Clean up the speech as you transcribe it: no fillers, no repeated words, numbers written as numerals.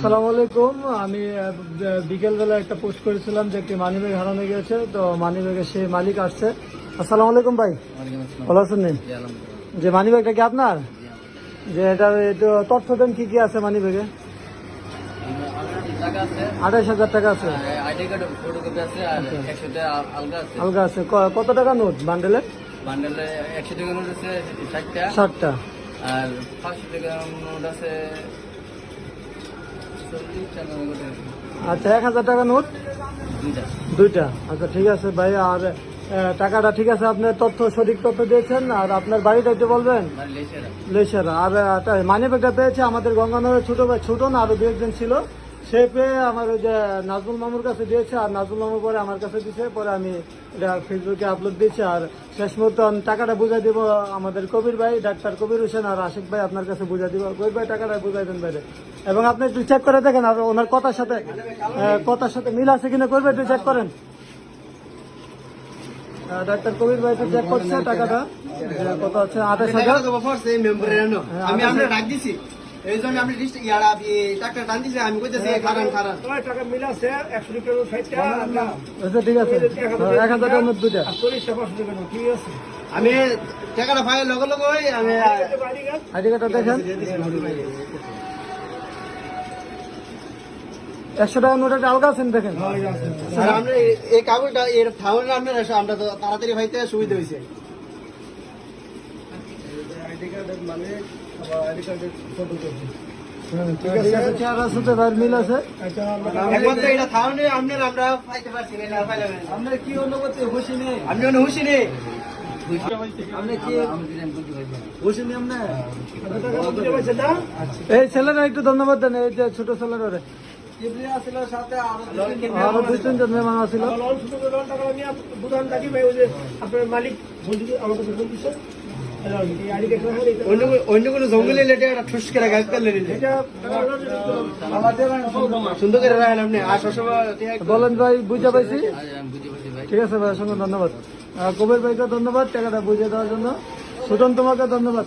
আসসালামু আলাইকুম। আমি বিকেলবেলা একটা পোস্ট করেছিলাম যে একটি মানিব্যাগ হারানো গিয়েছে, তো মানিব্যাগের সেই মালিক আসছে। আসসালামু আলাইকুম ভাই, ভালো আছেন? যে মানিব্যাগটা কি আপনার? যে এটা একটু তথ্য দেন, কি কি আছে মানিব্যাগে? 28,000 টাকা আছে, আলগা আছে। কত টাকা নোট বান্ডেলে? 100 টাকা নোট আছে 60টা, আর 500 টাকা নোট আছে 40। আচ্ছা 1,000 টাকা নোট দুইটা। আচ্ছা ঠিক আছে ভাই। আর টাকাটা ঠিক আছে, আপনার তথ্য সঠিক তথ্য দিয়েছেন। আর আপনার বাড়িটা একটু বলবেন? লেসারা। আর মানিব্যাগটা পেয়েছে আমাদের গঙ্গানগরের ছোট ভাই, ছোট না, আরো দু একজন ছিল। সে পেয়ে আমার ওই যে নাজমুল মামুর কাছে দিয়েছে, আর নাজমুল মামুর পরে আমার কাছে দিয়েছে। পরে আমি এটা ফেসবুকে আপলোড দিয়েছি। আর শেষ মুহূর্তে আমি টাকাটা বুঝাই দিব আমাদের কবির ভাই, ডাক্তার কবির হোসেন আর আশিক ভাই আপনার কাছে বুঝাই দিব। কবির ভাই টাকাটা বুঝাই দেন বাইরে, এবং আপনি একটু চেক করে দেখেন আর ওনার কথার সাথে মিল আছে কিনা করবে, একটু চেক করেন। ডাক্তার কবির ভাই তো চেক করছে টাকাটা কত আছে, 28,000। আমি আমরা ডাক দিছি, এই জন্য আপনি টাকা টান দিছে। আমি কইতেছি খারান টাকা মিল আছে 100 টাকা 60টা। আচ্ছা ঠিক আছে, 1,000 টাকার নোট দুইটা। 40টা 500 টাকা নোট, ঠিক আছে। আমি টাকাটা পাই লগে লগে আমি আইডি কার্ডটা দেখেন। 100 টাকার নোট একটা আলগা আছেন দেখেন। আর আমরা এই কাগজটা এর থাউন আমরা তো তাড়াতাড়ি পাইতে সুবিধা হইছে। আইডি কার্ড মানে আইডি কার্ডের ফটো কপি। ঠিক আছে, চেহারা সাথে ভাই মিল আছে। এখন তো এটা থাউনে আমরা পাইতে পারছি না, পাইলাম না। আমরা কি অনুভূতি? খুশি নেই? আমি অন্য খুশি নেই। এই ছেলেরা একটু ধন্যবাদ দেন, এই যে ছোট ছেলেরা আরো 2-3 মেহমান আছিল। আপনার মালিক অন্য কোনো জঙ্গলে লেটে একটা ঠুস করে গাছ করলে সুন্দর করে রাখেন আপনি। আর সবসময় বলেন ভাই, বুঝতে পাইছি। ঠিক আছে ভাই, অসংখ্য ধন্যবাদ। কবির ভাইকে ধন্যবাদ টাকাটা বুঝিয়ে দেওয়ার জন্য। সুতন তোমাকে ধন্যবাদ।